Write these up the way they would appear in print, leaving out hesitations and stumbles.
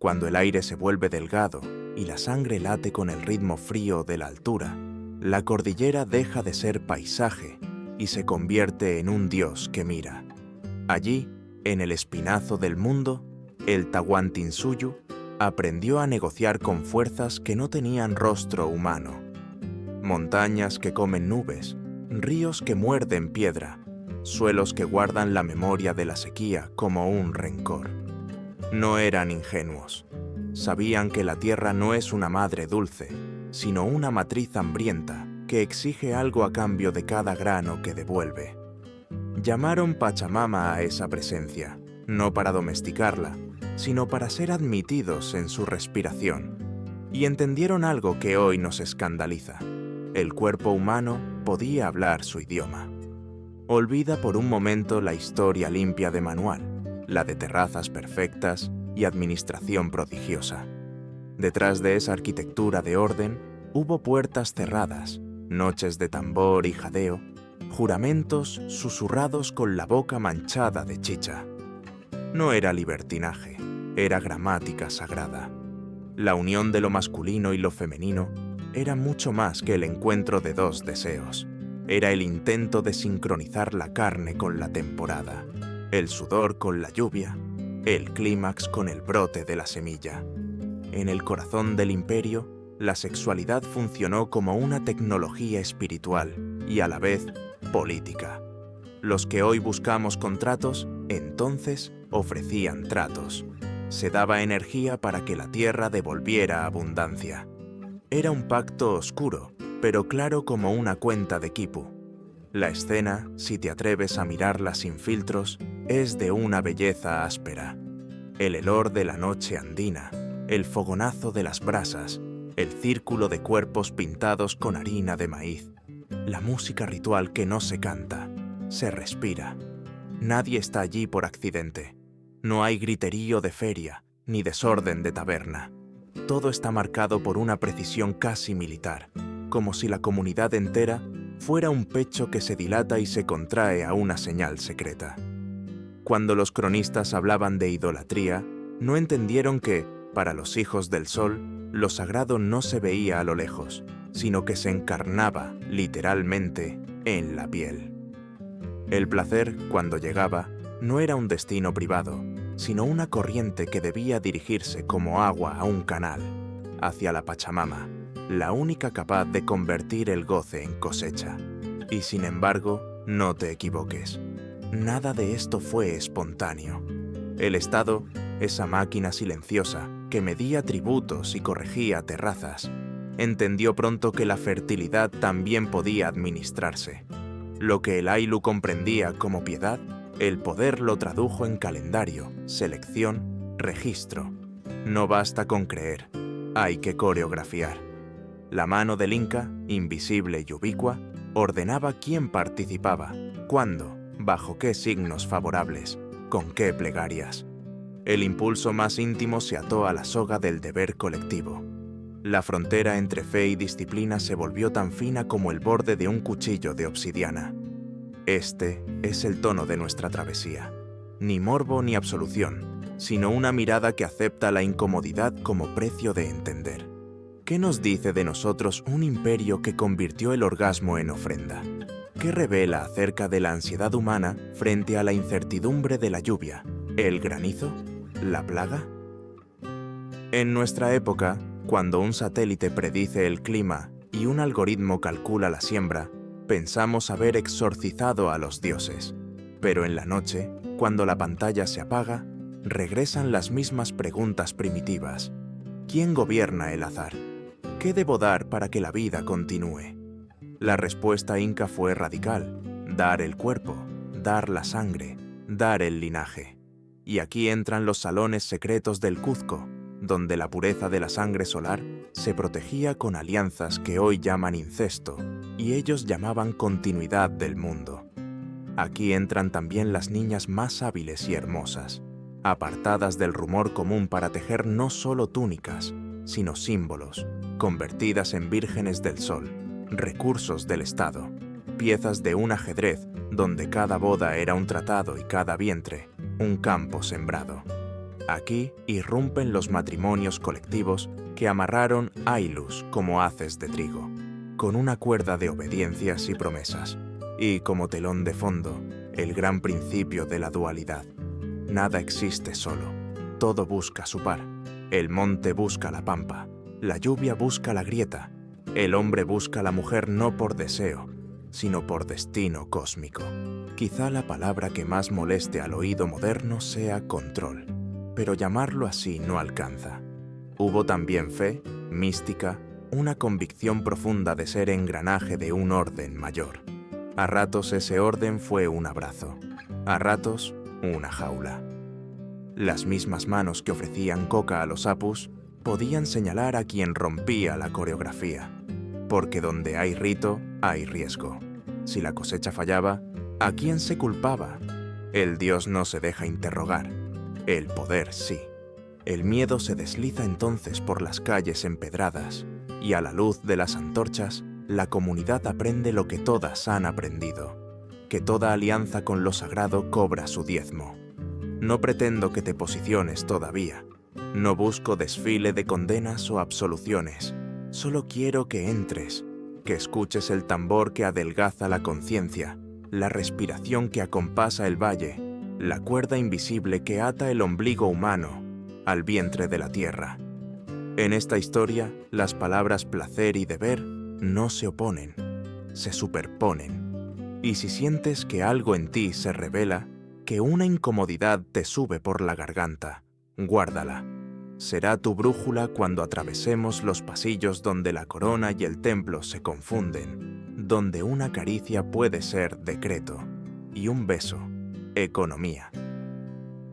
Cuando el aire se vuelve delgado y la sangre late con el ritmo frío de la altura, la cordillera deja de ser paisaje y se convierte en un dios que mira. Allí, en el espinazo del mundo, el Tahuantinsuyo aprendió a negociar con fuerzas que no tenían rostro humano. Montañas que comen nubes, ríos que muerden piedra, suelos que guardan la memoria de la sequía como un rencor. No eran ingenuos. Sabían que la tierra no es una madre dulce, sino una matriz hambrienta que exige algo a cambio de cada grano que devuelve. Llamaron Pachamama a esa presencia, no para domesticarla, sino para ser admitidos en su respiración. Y entendieron algo que hoy nos escandaliza. El cuerpo humano podía hablar su idioma. Olvida por un momento la historia limpia de manual, la de terrazas perfectas y administración prodigiosa. Detrás de esa arquitectura de orden, hubo puertas cerradas, noches de tambor y jadeo, juramentos susurrados con la boca manchada de chicha. No era libertinaje, era gramática sagrada. La unión de lo masculino y lo femenino era mucho más que el encuentro de dos deseos. Era el intento de sincronizar la carne con la temporada, el sudor con la lluvia, el clímax con el brote de la semilla. En el corazón del imperio, la sexualidad funcionó como una tecnología espiritual y a la vez política. Los que hoy buscamos contratos, entonces ofrecían tratos. Se daba energía para que la tierra devolviera abundancia. Era un pacto oscuro, pero claro como una cuenta de quipu. La escena, si te atreves a mirarla sin filtros, es de una belleza áspera. El helor de la noche andina, el fogonazo de las brasas, el círculo de cuerpos pintados con harina de maíz, la música ritual que no se canta, se respira. Nadie está allí por accidente. No hay griterío de feria, ni desorden de taberna. Todo está marcado por una precisión casi militar, como si la comunidad entera fuera un pecho que se dilata y se contrae a una señal secreta. Cuando los cronistas hablaban de idolatría, no entendieron que, para los hijos del sol, lo sagrado no se veía a lo lejos, sino que se encarnaba, literalmente, en la piel. El placer, cuando llegaba, no era un destino privado, sino una corriente que debía dirigirse como agua a un canal, hacia la Pachamama, la única capaz de convertir el goce en cosecha. Y sin embargo, no te equivoques. Nada de esto fue espontáneo. El Estado, esa máquina silenciosa que medía tributos y corregía terrazas, entendió pronto que la fertilidad también podía administrarse. Lo que el Ayllu comprendía como piedad, el poder lo tradujo en calendario, selección, registro. No basta con creer, hay que coreografiar. La mano del Inca, invisible y ubicua, ordenaba quién participaba, cuándo, bajo qué signos favorables, con qué plegarias. El impulso más íntimo se ató a la soga del deber colectivo. La frontera entre fe y disciplina se volvió tan fina como el borde de un cuchillo de obsidiana. Este es el tono de nuestra travesía. Ni morbo ni absolución, sino una mirada que acepta la incomodidad como precio de entender. ¿Qué nos dice de nosotros un imperio que convirtió el orgasmo en ofrenda? ¿Qué revela acerca de la ansiedad humana frente a la incertidumbre de la lluvia, el granizo, la plaga? En nuestra época, cuando un satélite predice el clima y un algoritmo calcula la siembra, pensamos haber exorcizado a los dioses. Pero en la noche, cuando la pantalla se apaga, regresan las mismas preguntas primitivas. ¿Quién gobierna el azar? ¿Qué debo dar para que la vida continúe? La respuesta inca fue radical: dar el cuerpo, dar la sangre, dar el linaje. Y aquí entran los salones secretos del Cuzco, donde la pureza de la sangre solar se protegía con alianzas que hoy llaman incesto, y ellos llamaban continuidad del mundo. Aquí entran también las niñas más hábiles y hermosas, apartadas del rumor común para tejer no solo túnicas, sino símbolos, convertidas en vírgenes del sol, recursos del Estado, piezas de un ajedrez donde cada boda era un tratado y cada vientre, un campo sembrado. Aquí irrumpen los matrimonios colectivos que amarraron Ailus como haces de trigo, con una cuerda de obediencias y promesas, y como telón de fondo, el gran principio de la dualidad. Nada existe solo, todo busca su par. El monte busca la pampa, la lluvia busca la grieta, el hombre busca la mujer no por deseo, sino por destino cósmico. Quizá la palabra que más moleste al oído moderno sea control, pero llamarlo así no alcanza. Hubo también fe, mística, una convicción profunda de ser engranaje de un orden mayor. A ratos ese orden fue un abrazo, a ratos una jaula. Las mismas manos que ofrecían coca a los apus podían señalar a quien rompía la coreografía, porque donde hay rito, hay riesgo. Si la cosecha fallaba, ¿a quién se culpaba? El Dios no se deja interrogar, el poder sí. El miedo se desliza entonces por las calles empedradas, y a la luz de las antorchas, la comunidad aprende lo que todas han aprendido, que toda alianza con lo sagrado cobra su diezmo. No pretendo que te posiciones todavía, no busco desfile de condenas o absoluciones, solo quiero que entres, que escuches el tambor que adelgaza la conciencia, la respiración que acompasa el valle, la cuerda invisible que ata el ombligo humano al vientre de la tierra. En esta historia, las palabras placer y deber no se oponen, se superponen. Y si sientes que algo en ti se revela, que una incomodidad te sube por la garganta, guárdala. Será tu brújula cuando atravesemos los pasillos donde la corona y el templo se confunden, donde una caricia puede ser decreto y un beso, economía.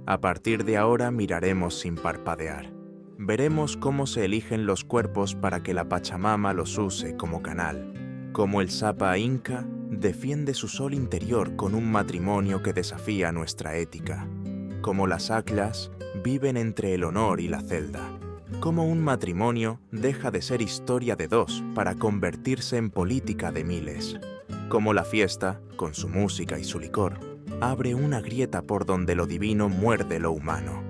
A partir de ahora miraremos sin parpadear. Veremos cómo se eligen los cuerpos para que la Pachamama los use como canal, cómo el Sapa Inca defiende su sol interior con un matrimonio que desafía nuestra ética, cómo las Aclas viven entre el honor y la celda, cómo un matrimonio deja de ser historia de dos para convertirse en política de miles, cómo la fiesta, con su música y su licor, abre una grieta por donde lo divino muerde lo humano,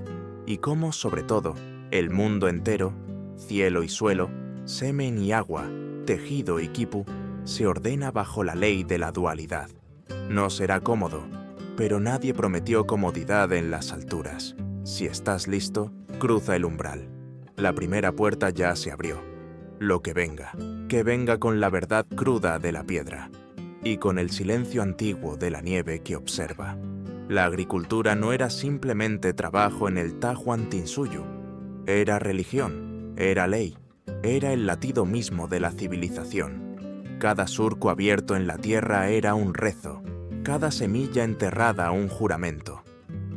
y cómo, sobre todo, el mundo entero, cielo y suelo, semen y agua, tejido y quipu, se ordena bajo la ley de la dualidad. No será cómodo, pero nadie prometió comodidad en las alturas. Si estás listo, cruza el umbral. La primera puerta ya se abrió. Lo que venga con la verdad cruda de la piedra y con el silencio antiguo de la nieve que observa. La agricultura no era simplemente trabajo en el Tahuantinsuyo, era religión, era ley, era el latido mismo de la civilización. Cada surco abierto en la tierra era un rezo, cada semilla enterrada un juramento.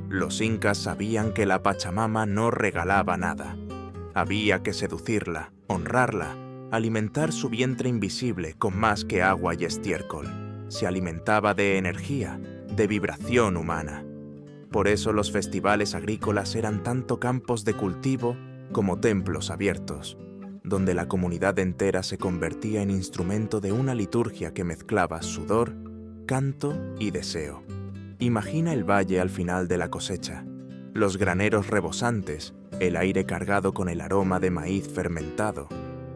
Los incas sabían que la Pachamama no regalaba nada. Había que seducirla, honrarla, alimentar su vientre invisible con más que agua y estiércol. Se alimentaba de energía, de vibración humana. Por eso los festivales agrícolas eran tanto campos de cultivo como templos abiertos, donde la comunidad entera se convertía en instrumento de una liturgia que mezclaba sudor, canto y deseo. Imagina el valle al final de la cosecha, los graneros rebosantes, el aire cargado con el aroma de maíz fermentado.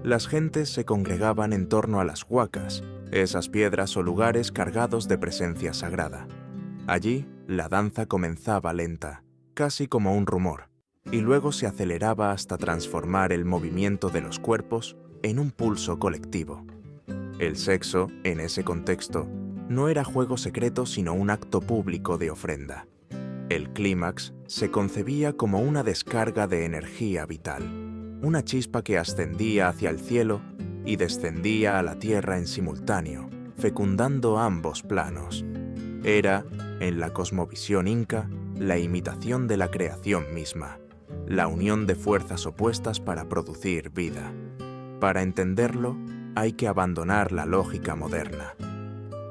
Las gentes se congregaban en torno a las huacas, esas piedras o lugares cargados de presencia sagrada. Allí, la danza comenzaba lenta, casi como un rumor, y luego se aceleraba hasta transformar el movimiento de los cuerpos en un pulso colectivo. El sexo, en ese contexto, no era juego secreto sino un acto público de ofrenda. El clímax se concebía como una descarga de energía vital, una chispa que ascendía hacia el cielo y descendía a la tierra en simultáneo, fecundando ambos planos. Era, en la cosmovisión inca, la imitación de la creación misma, la unión de fuerzas opuestas para producir vida. Para entenderlo, hay que abandonar la lógica moderna.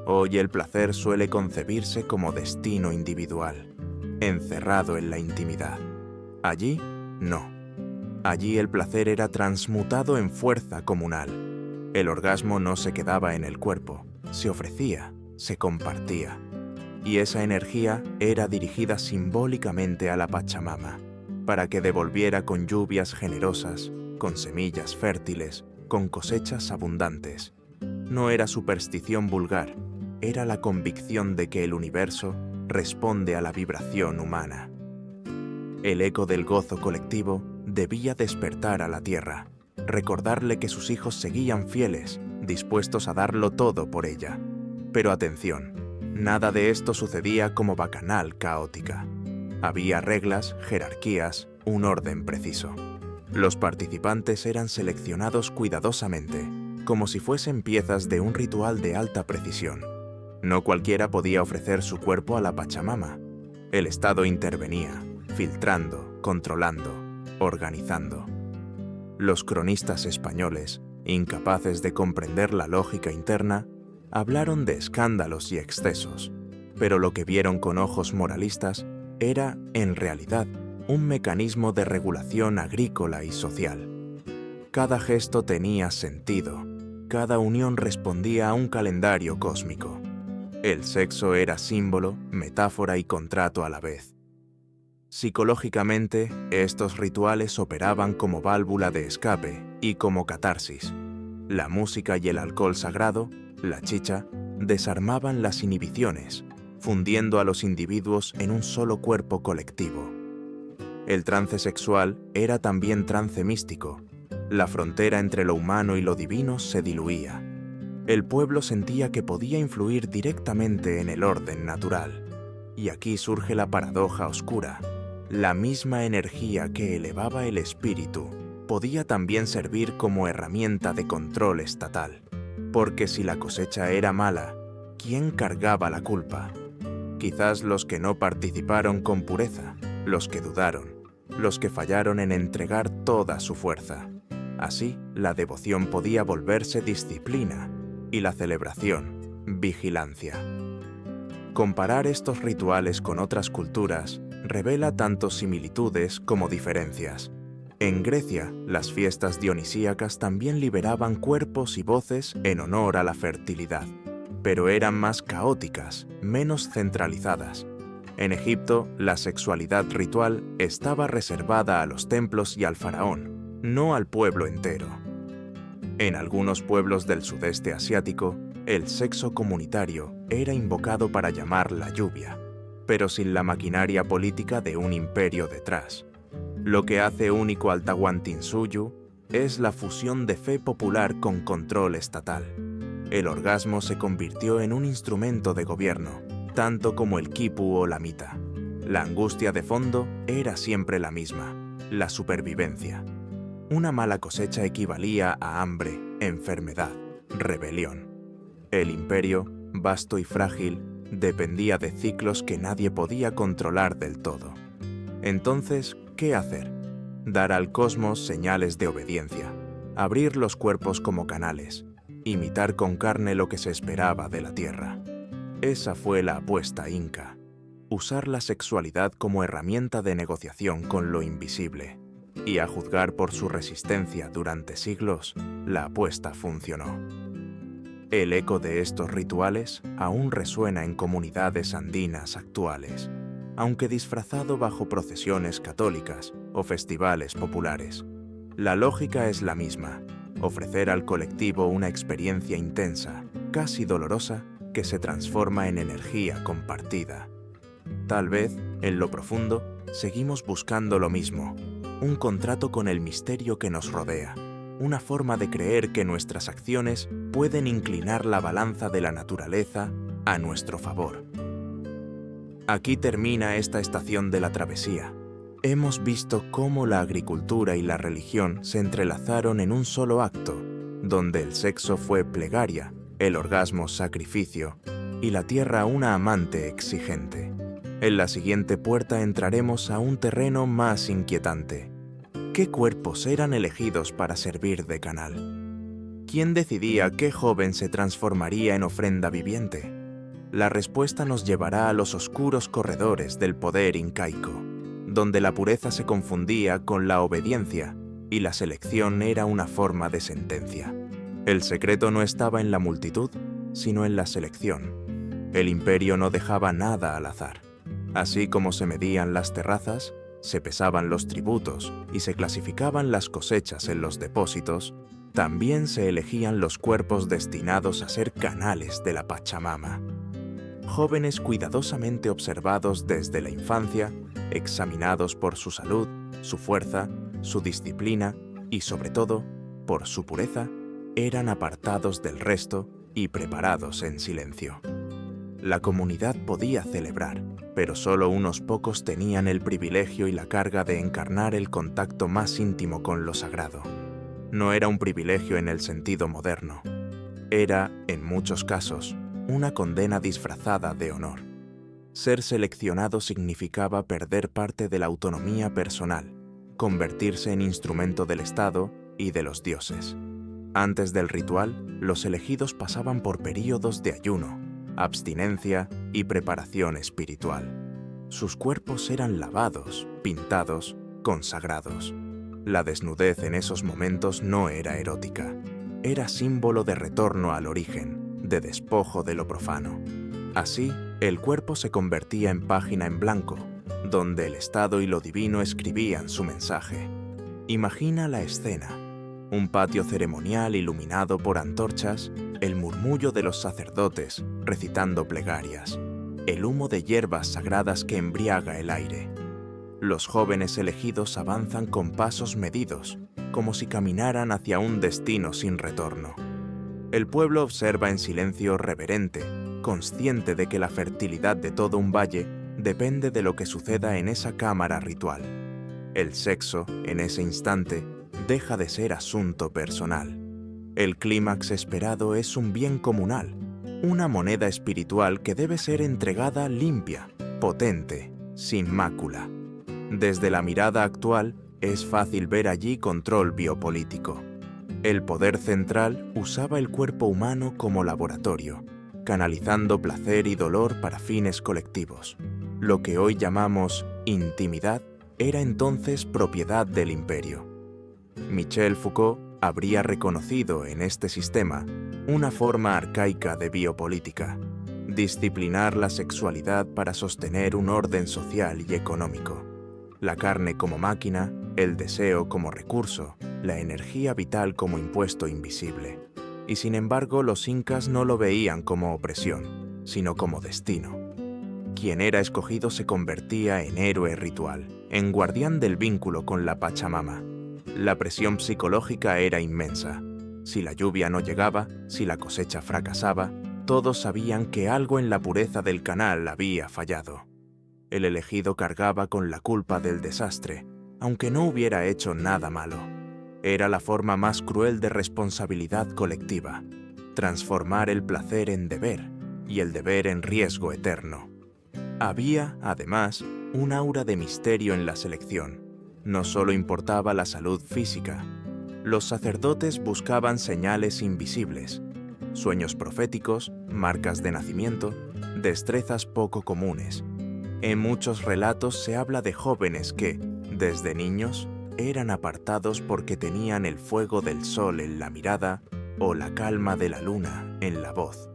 Hoy el placer suele concebirse como destino individual, encerrado en la intimidad. Allí, no. Allí el placer era transmutado en fuerza comunal. El orgasmo no se quedaba en el cuerpo, se ofrecía, se compartía. Y esa energía era dirigida simbólicamente a la Pachamama. para que devolviera con lluvias generosas, con semillas fértiles, con cosechas abundantes. No era superstición vulgar, era la convicción de que el universo responde a la vibración humana. El eco del gozo colectivo debía despertar a la tierra, recordarle que sus hijos seguían fieles, dispuestos a darlo todo por ella. Pero atención, nada de esto sucedía como bacanal caótica. Había reglas, jerarquías, un orden preciso. Los participantes eran seleccionados cuidadosamente, como si fuesen piezas de un ritual de alta precisión. No cualquiera podía ofrecer su cuerpo a la Pachamama. El Estado intervenía, filtrando, controlando, organizando. Los cronistas españoles, incapaces de comprender la lógica interna, hablaron de escándalos y excesos, pero lo que vieron con ojos moralistas era, en realidad, un mecanismo de regulación agrícola y social. Cada gesto tenía sentido, cada unión respondía a un calendario cósmico. El sexo era símbolo, metáfora y contrato a la vez. Psicológicamente, estos rituales operaban como válvula de escape y como catarsis. La música y el alcohol sagrado, la chicha, desarmaban las inhibiciones, fundiendo a los individuos en un solo cuerpo colectivo. El trance sexual era también trance místico. La frontera entre lo humano y lo divino se diluía. El pueblo sentía que podía influir directamente en el orden natural. Y aquí surge la paradoja oscura. La misma energía que elevaba el espíritu podía también servir como herramienta de control estatal. Porque si la cosecha era mala, ¿quién cargaba la culpa? Quizás los que no participaron con pureza, los que dudaron, los que fallaron en entregar toda su fuerza. Así, la devoción podía volverse disciplina y la celebración, vigilancia. Comparar estos rituales con otras culturas revela tanto similitudes como diferencias. En Grecia, las fiestas dionisíacas también liberaban cuerpos y voces en honor a la fertilidad, pero eran más caóticas, menos centralizadas. En Egipto, la sexualidad ritual estaba reservada a los templos y al faraón, no al pueblo entero. En algunos pueblos del sudeste asiático, el sexo comunitario era invocado para llamar la lluvia, pero sin la maquinaria política de un imperio detrás. Lo que hace único al Tahuantinsuyo es la fusión de fe popular con control estatal. El orgasmo se convirtió en un instrumento de gobierno, tanto como el quipu o la mita. La angustia de fondo era siempre la misma, la supervivencia. Una mala cosecha equivalía a hambre, enfermedad, rebelión. El imperio, vasto y frágil, dependía de ciclos que nadie podía controlar del todo. Entonces, ¿qué hacer? Dar al cosmos señales de obediencia, abrir los cuerpos como canales, imitar con carne lo que se esperaba de la tierra. Esa fue la apuesta inca, usar la sexualidad como herramienta de negociación con lo invisible. Y a juzgar por su resistencia durante siglos, la apuesta funcionó. El eco de estos rituales aún resuena en comunidades andinas actuales, aunque disfrazado bajo procesiones católicas o festivales populares. La lógica es la misma, ofrecer al colectivo una experiencia intensa, casi dolorosa, que se transforma en energía compartida. Tal vez, en lo profundo, seguimos buscando lo mismo, un contrato con el misterio que nos rodea, una forma de creer que nuestras acciones pueden inclinar la balanza de la naturaleza a nuestro favor. Aquí termina esta estación de la travesía. Hemos visto cómo la agricultura y la religión se entrelazaron en un solo acto, donde el sexo fue plegaria, el orgasmo sacrificio y la tierra una amante exigente. En la siguiente puerta entraremos a un terreno más inquietante. ¿Qué cuerpos eran elegidos para servir de canal? ¿Quién decidía qué joven se transformaría en ofrenda viviente? La respuesta nos llevará a los oscuros corredores del poder incaico, donde la pureza se confundía con la obediencia y la selección era una forma de sentencia. El secreto no estaba en la multitud, sino en la selección. El imperio no dejaba nada al azar. Así como se medían las terrazas, se pesaban los tributos y se clasificaban las cosechas en los depósitos, también se elegían los cuerpos destinados a ser canales de la Pachamama. Jóvenes cuidadosamente observados desde la infancia, examinados por su salud, su fuerza, su disciplina y, sobre todo, por su pureza, eran apartados del resto y preparados en silencio. La comunidad podía celebrar, pero solo unos pocos tenían el privilegio y la carga de encarnar el contacto más íntimo con lo sagrado. No era un privilegio en el sentido moderno. Era, en muchos casos, una condena disfrazada de honor. Ser seleccionado significaba perder parte de la autonomía personal, convertirse en instrumento del Estado y de los dioses. Antes del ritual, los elegidos pasaban por períodos de ayuno, abstinencia y preparación espiritual. Sus cuerpos eran lavados, pintados, consagrados. La desnudez en esos momentos no era erótica. Era símbolo de retorno al origen, de despojo de lo profano. Así, el cuerpo se convertía en página en blanco, donde el Estado y lo divino escribían su mensaje. Imagina la escena: un patio ceremonial iluminado por antorchas, el murmullo de los sacerdotes recitando plegarias, el humo de hierbas sagradas que embriaga el aire. Los jóvenes elegidos avanzan con pasos medidos, como si caminaran hacia un destino sin retorno. El pueblo observa en silencio reverente, consciente de que la fertilidad de todo un valle depende de lo que suceda en esa cámara ritual. El sexo, en ese instante, deja de ser asunto personal. El clímax esperado es un bien comunal, una moneda espiritual que debe ser entregada limpia, potente, sin mácula. Desde la mirada actual, es fácil ver allí control biopolítico. El poder central usaba el cuerpo humano como laboratorio, canalizando placer y dolor para fines colectivos. Lo que hoy llamamos intimidad era entonces propiedad del imperio. Michel Foucault habría reconocido en este sistema una forma arcaica de biopolítica: disciplinar la sexualidad para sostener un orden social y económico. La carne como máquina, el deseo como recurso, la energía vital como impuesto invisible. Y sin embargo, los incas no lo veían como opresión, sino como destino. Quien era escogido se convertía en héroe ritual, en guardián del vínculo con la Pachamama. La presión psicológica era inmensa. Si la lluvia no llegaba, si la cosecha fracasaba, todos sabían que algo en la pureza del canal había fallado. El elegido cargaba con la culpa del desastre, aunque no hubiera hecho nada malo. Era la forma más cruel de responsabilidad colectiva: transformar el placer en deber y el deber en riesgo eterno. Había, además, un aura de misterio en la selección. No solo importaba la salud física. Los sacerdotes buscaban señales invisibles, sueños proféticos, marcas de nacimiento, destrezas poco comunes. En muchos relatos se habla de jóvenes que, desde niños, eran apartados porque tenían el fuego del sol en la mirada o la calma de la luna en la voz.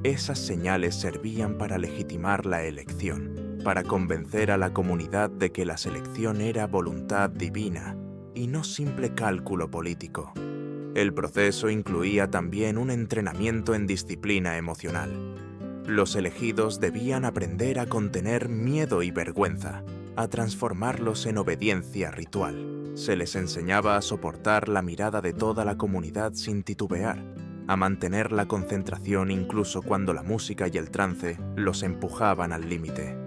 Esas señales servían para legitimar la elección, para convencer a la comunidad de que la selección era voluntad divina y no simple cálculo político. El proceso incluía también un entrenamiento en disciplina emocional. Los elegidos debían aprender a contener miedo y vergüenza, a transformarlos en obediencia ritual. Se les enseñaba a soportar la mirada de toda la comunidad sin titubear, a mantener la concentración incluso cuando la música y el trance los empujaban al límite.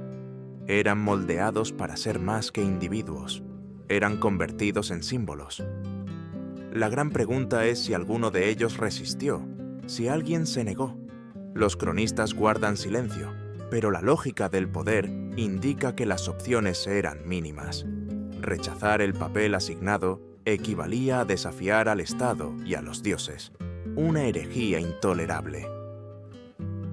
Eran moldeados para ser más que individuos, eran convertidos en símbolos. La gran pregunta es si alguno de ellos resistió, si alguien se negó. Los cronistas guardan silencio, pero la lógica del poder indica que las opciones eran mínimas. Rechazar el papel asignado equivalía a desafiar al Estado y a los dioses, una herejía intolerable.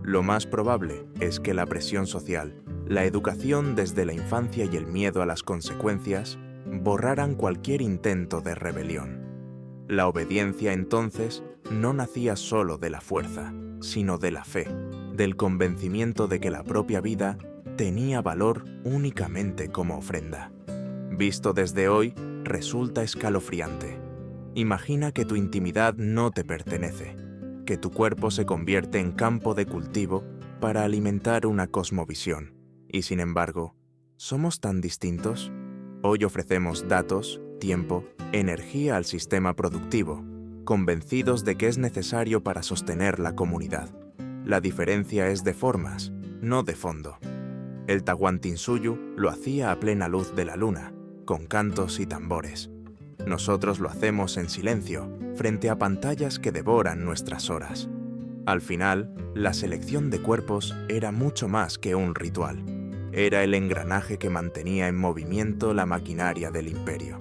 Lo más probable es que la presión social, la educación desde la infancia y el miedo a las consecuencias borraran cualquier intento de rebelión. La obediencia entonces no nacía solo de la fuerza, sino de la fe, del convencimiento de que la propia vida tenía valor únicamente como ofrenda. Visto desde hoy, resulta escalofriante. Imagina que tu intimidad no te pertenece, que tu cuerpo se convierte en campo de cultivo para alimentar una cosmovisión. Y sin embargo, ¿somos tan distintos? Hoy ofrecemos datos, tiempo, energía al sistema productivo, convencidos de que es necesario para sostener la comunidad. La diferencia es de formas, no de fondo. El Tahuantinsuyo lo hacía a plena luz de la luna, con cantos y tambores. Nosotros lo hacemos en silencio, frente a pantallas que devoran nuestras horas. Al final, la selección de cuerpos era mucho más que un ritual. Era el engranaje que mantenía en movimiento la maquinaria del imperio.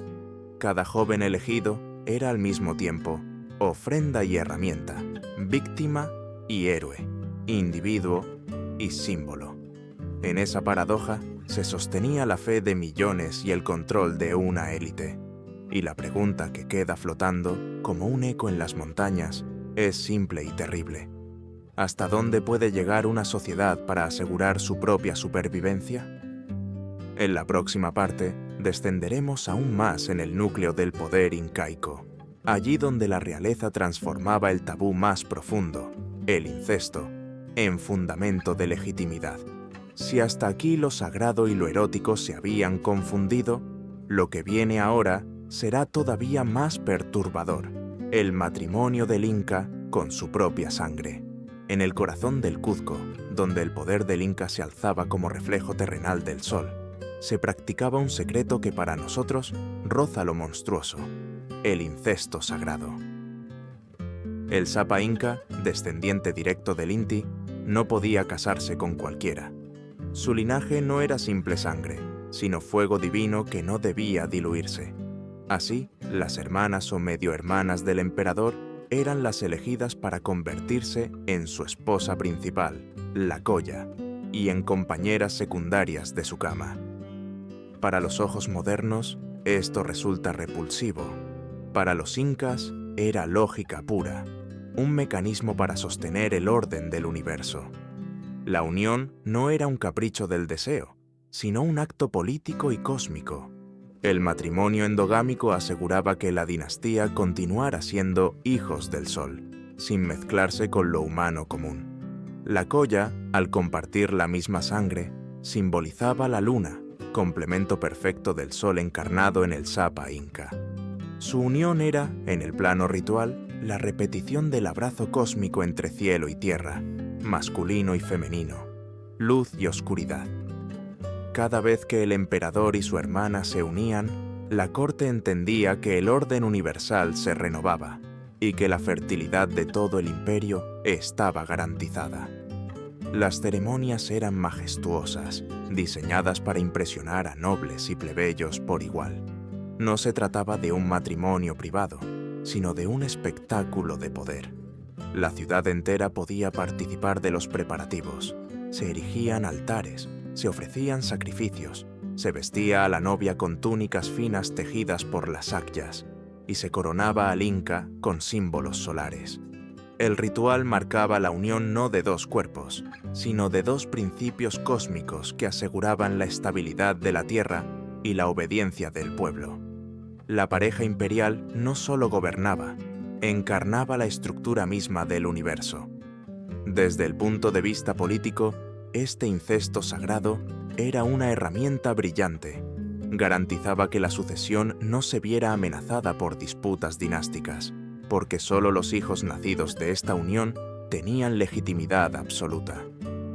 Cada joven elegido era al mismo tiempo ofrenda y herramienta, víctima y héroe, individuo y símbolo. En esa paradoja se sostenía la fe de millones y el control de una élite. Y la pregunta que queda flotando, como un eco en las montañas, es simple y terrible. ¿Hasta dónde puede llegar una sociedad para asegurar su propia supervivencia? En la próxima parte, descenderemos aún más en el núcleo del poder incaico, allí donde la realeza transformaba el tabú más profundo, el incesto, en fundamento de legitimidad. Si hasta aquí lo sagrado y lo erótico se habían confundido, lo que viene ahora será todavía más perturbador: el matrimonio del Inca con su propia sangre. En el corazón del Cuzco, donde el poder del Inca se alzaba como reflejo terrenal del sol, se practicaba un secreto que para nosotros roza lo monstruoso: el incesto sagrado. El Sapa Inca, descendiente directo del Inti, no podía casarse con cualquiera. Su linaje no era simple sangre, sino fuego divino que no debía diluirse. Así, las hermanas o medio hermanas del emperador eran las elegidas para convertirse en su esposa principal, la Colla, y en compañeras secundarias de su cama. Para los ojos modernos, esto resulta repulsivo. Para los incas, era lógica pura, un mecanismo para sostener el orden del universo. La unión no era un capricho del deseo, sino un acto político y cósmico. El matrimonio endogámico aseguraba que la dinastía continuara siendo hijos del sol, sin mezclarse con lo humano común. La Colla, al compartir la misma sangre, simbolizaba la luna, complemento perfecto del sol encarnado en el Sapa Inca. Su unión era, en el plano ritual, la repetición del abrazo cósmico entre cielo y tierra, masculino y femenino, luz y oscuridad. Cada vez que el emperador y su hermana se unían, la corte entendía que el orden universal se renovaba y que la fertilidad de todo el imperio estaba garantizada. Las ceremonias eran majestuosas, diseñadas para impresionar a nobles y plebeyos por igual. No se trataba de un matrimonio privado, sino de un espectáculo de poder. La ciudad entera podía participar de los preparativos. Se erigían altares, se ofrecían sacrificios, se vestía a la novia con túnicas finas tejidas por las sakyas y se coronaba al Inca con símbolos solares. El ritual marcaba la unión no de dos cuerpos, sino de dos principios cósmicos que aseguraban la estabilidad de la tierra y la obediencia del pueblo. La pareja imperial no solo gobernaba, encarnaba la estructura misma del universo. Desde el punto de vista político, este incesto sagrado era una herramienta brillante. Garantizaba que la sucesión no se viera amenazada por disputas dinásticas, porque solo los hijos nacidos de esta unión tenían legitimidad absoluta.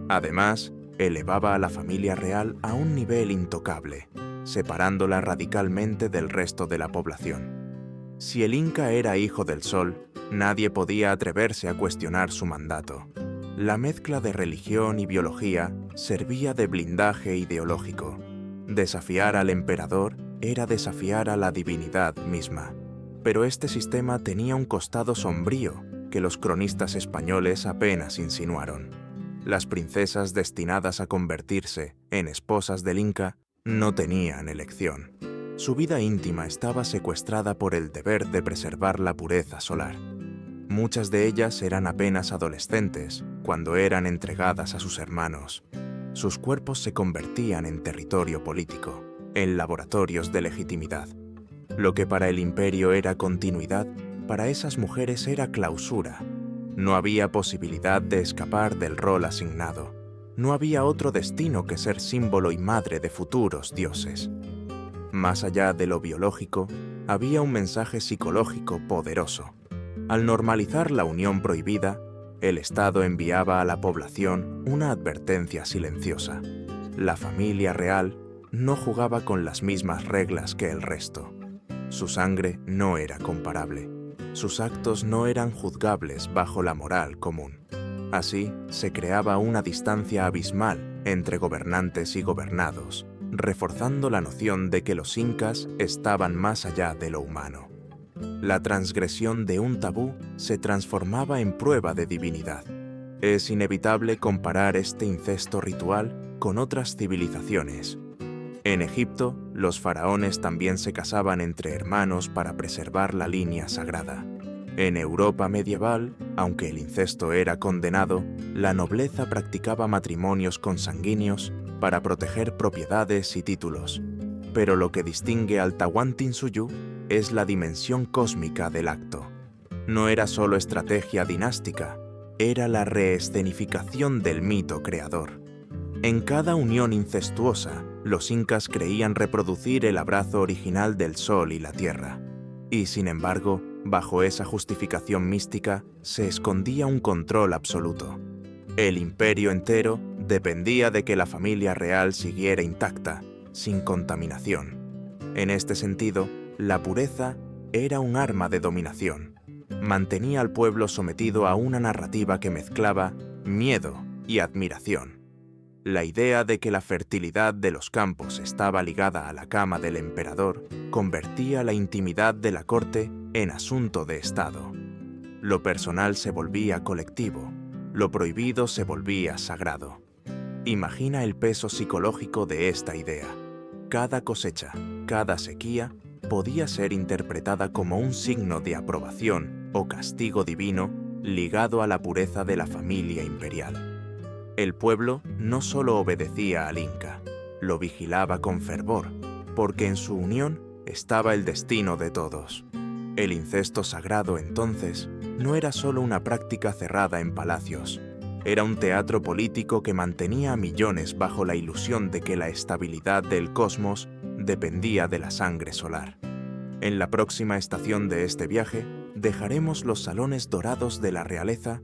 Además, elevaba a la familia real a un nivel intocable, separándola radicalmente del resto de la población. Si el Inca era hijo del sol, nadie podía atreverse a cuestionar su mandato. La mezcla de religión y biología servía de blindaje ideológico. Desafiar al emperador era desafiar a la divinidad misma. Pero este sistema tenía un costado sombrío que los cronistas españoles apenas insinuaron. Las princesas destinadas a convertirse en esposas del Inca no tenían elección. Su vida íntima estaba secuestrada por el deber de preservar la pureza solar. Muchas de ellas eran apenas adolescentes cuando eran entregadas a sus hermanos. Sus cuerpos se convertían en territorio político. en laboratorios de legitimidad. Lo que para el imperio era continuidad, para esas mujeres era clausura. No había posibilidad de escapar del rol asignado. No había otro destino que ser símbolo y madre de futuros dioses. Más allá de lo biológico, había un mensaje psicológico poderoso. Al normalizar la unión prohibida, el Estado enviaba a la población una advertencia silenciosa. La familia real no jugaba con las mismas reglas que el resto. Su sangre no era comparable. Sus actos no eran juzgables bajo la moral común. Así, se creaba una distancia abismal entre gobernantes y gobernados, reforzando la noción de que los incas estaban más allá de lo humano. La transgresión de un tabú se transformaba en prueba de divinidad. Es inevitable comparar este incesto ritual con otras civilizaciones. En Egipto, los faraones también se casaban entre hermanos para preservar la línea sagrada. En Europa medieval, aunque el incesto era condenado, la nobleza practicaba matrimonios consanguíneos para proteger propiedades y títulos. Pero lo que distingue al Tahuantinsuyo es la dimensión cósmica del acto. No era solo estrategia dinástica, era la reescenificación del mito creador. En cada unión incestuosa, los incas creían reproducir el abrazo original del sol y la tierra. Y sin embargo, bajo esa justificación mística, se escondía un control absoluto. El imperio entero dependía de que la familia real siguiera intacta, sin contaminación. En este sentido, la pureza era un arma de dominación. Mantenía al pueblo sometido a una narrativa que mezclaba miedo y admiración. La idea de que la fertilidad de los campos estaba ligada a la cama del emperador convertía la intimidad de la corte en asunto de Estado. Lo personal se volvía colectivo, lo prohibido se volvía sagrado. Imagina el peso psicológico de esta idea. Cada cosecha, cada sequía, podía ser interpretada como un signo de aprobación o castigo divino ligado a la pureza de la familia imperial. El pueblo no solo obedecía al Inca, lo vigilaba con fervor, porque en su unión estaba el destino de todos. El incesto sagrado, entonces, no era solo una práctica cerrada en palacios, era un teatro político que mantenía a millones bajo la ilusión de que la estabilidad del cosmos dependía de la sangre solar. En la próxima estación de este viaje, dejaremos los salones dorados de la realeza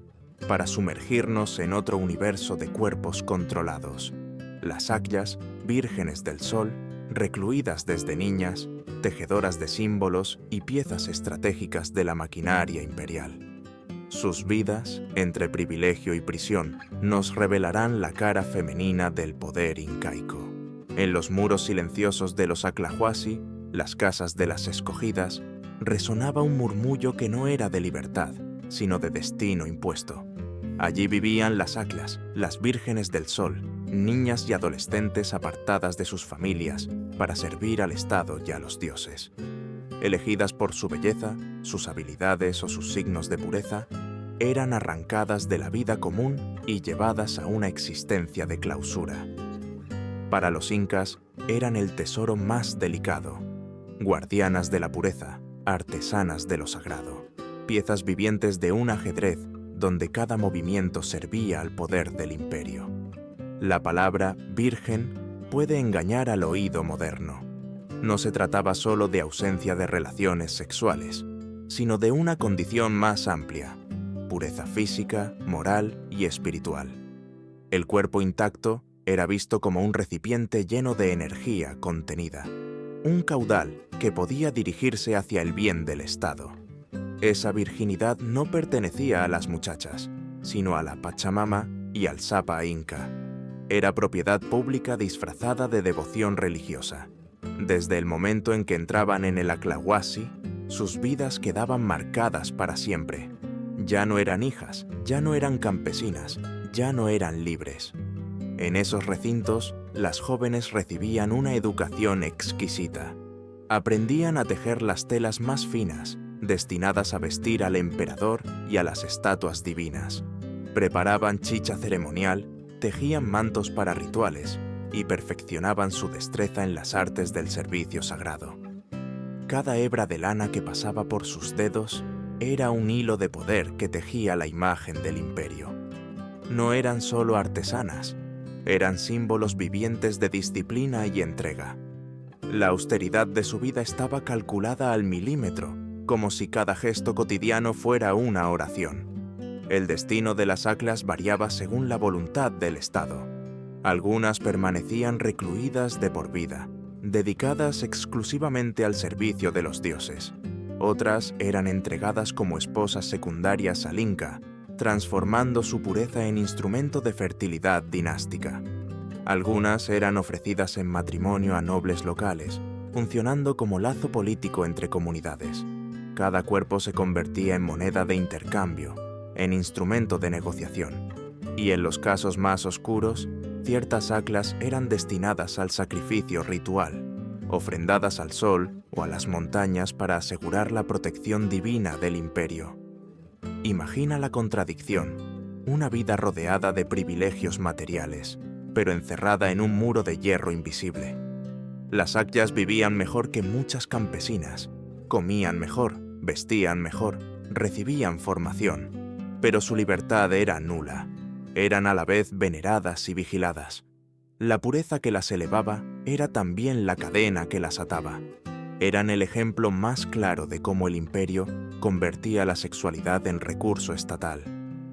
para sumergirnos en otro universo de cuerpos controlados. Las Akyas, vírgenes del sol, recluidas desde niñas, tejedoras de símbolos y piezas estratégicas de la maquinaria imperial. Sus vidas, entre privilegio y prisión, nos revelarán la cara femenina del poder incaico. En los muros silenciosos de los Aclahuasi, las casas de las escogidas, resonaba un murmullo que no era de libertad, sino de destino impuesto. Allí vivían las Akyas, las vírgenes del sol, niñas y adolescentes apartadas de sus familias para servir al Estado y a los dioses. Elegidas por su belleza, sus habilidades o sus signos de pureza, eran arrancadas de la vida común y llevadas a una existencia de clausura. Para los incas, eran el tesoro más delicado, guardianas de la pureza, artesanas de lo sagrado, piezas vivientes de un ajedrez donde cada movimiento servía al poder del imperio. La palabra virgen puede engañar al oído moderno. No se trataba solo de ausencia de relaciones sexuales, sino de una condición más amplia, pureza física, moral y espiritual. El cuerpo intacto era visto como un recipiente lleno de energía contenida, un caudal que podía dirigirse hacia el bien del Estado. Esa virginidad no pertenecía a las muchachas, sino a la Pachamama y al Sapa Inca. Era propiedad pública disfrazada de devoción religiosa. Desde el momento en que entraban en el Aclahuasi, sus vidas quedaban marcadas para siempre. Ya no eran hijas, ya no eran campesinas, ya no eran libres. En esos recintos, las jóvenes recibían una educación exquisita. Aprendían a tejer las telas más finas, destinadas a vestir al emperador y a las estatuas divinas. Preparaban chicha ceremonial, tejían mantos para rituales, y perfeccionaban su destreza en las artes del servicio sagrado. Cada hebra de lana que pasaba por sus dedos era un hilo de poder que tejía la imagen del imperio. No eran solo artesanas, eran símbolos vivientes de disciplina y entrega. La austeridad de su vida estaba calculada al milímetro, como si cada gesto cotidiano fuera una oración. El destino de las Aclas variaba según la voluntad del Estado. Algunas permanecían recluidas de por vida, dedicadas exclusivamente al servicio de los dioses. Otras eran entregadas como esposas secundarias al Inca, transformando su pureza en instrumento de fertilidad dinástica. Algunas eran ofrecidas en matrimonio a nobles locales, funcionando como lazo político entre comunidades. Cada cuerpo se convertía en moneda de intercambio, en instrumento de negociación. Y en los casos más oscuros, ciertas Aclas eran destinadas al sacrificio ritual, ofrendadas al sol o a las montañas para asegurar la protección divina del imperio. Imagina la contradicción, una vida rodeada de privilegios materiales, pero encerrada en un muro de hierro invisible. Las Aclas vivían mejor que muchas campesinas, comían mejor, vestían mejor, recibían formación, pero su libertad era nula. Eran a la vez veneradas y vigiladas. La pureza que las elevaba era también la cadena que las ataba. Eran el ejemplo más claro de cómo el imperio convertía la sexualidad en recurso estatal,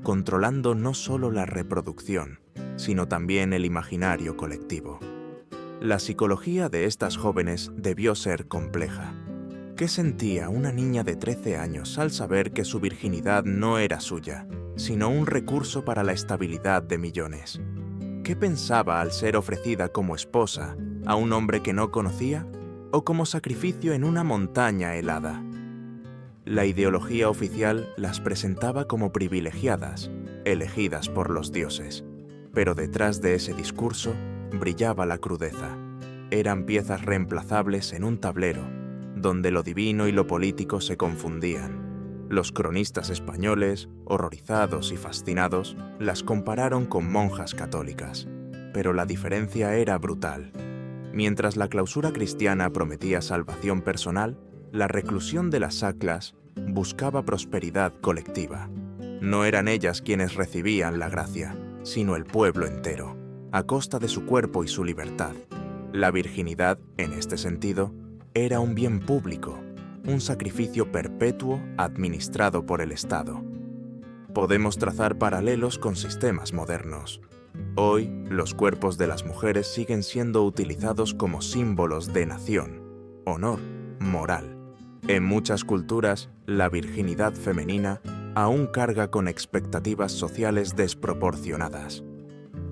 controlando no solo la reproducción, sino también el imaginario colectivo. La psicología de estas jóvenes debió ser compleja. ¿Qué sentía una niña de 13 años al saber que su virginidad no era suya, sino un recurso para la estabilidad de millones? ¿Qué pensaba al ser ofrecida como esposa a un hombre que no conocía o como sacrificio en una montaña helada? La ideología oficial las presentaba como privilegiadas, elegidas por los dioses. Pero detrás de ese discurso brillaba la crudeza. Eran piezas reemplazables en un tablero, donde lo divino y lo político se confundían. Los cronistas españoles, horrorizados y fascinados, las compararon con monjas católicas. Pero la diferencia era brutal. Mientras la clausura cristiana prometía salvación personal, la reclusión de las Aclas buscaba prosperidad colectiva. No eran ellas quienes recibían la gracia, sino el pueblo entero, a costa de su cuerpo y su libertad. La virginidad, en este sentido, era un bien público, un sacrificio perpetuo administrado por el Estado. Podemos trazar paralelos con sistemas modernos. Hoy, los cuerpos de las mujeres siguen siendo utilizados como símbolos de nación, honor, moral. En muchas culturas, la virginidad femenina aún carga con expectativas sociales desproporcionadas.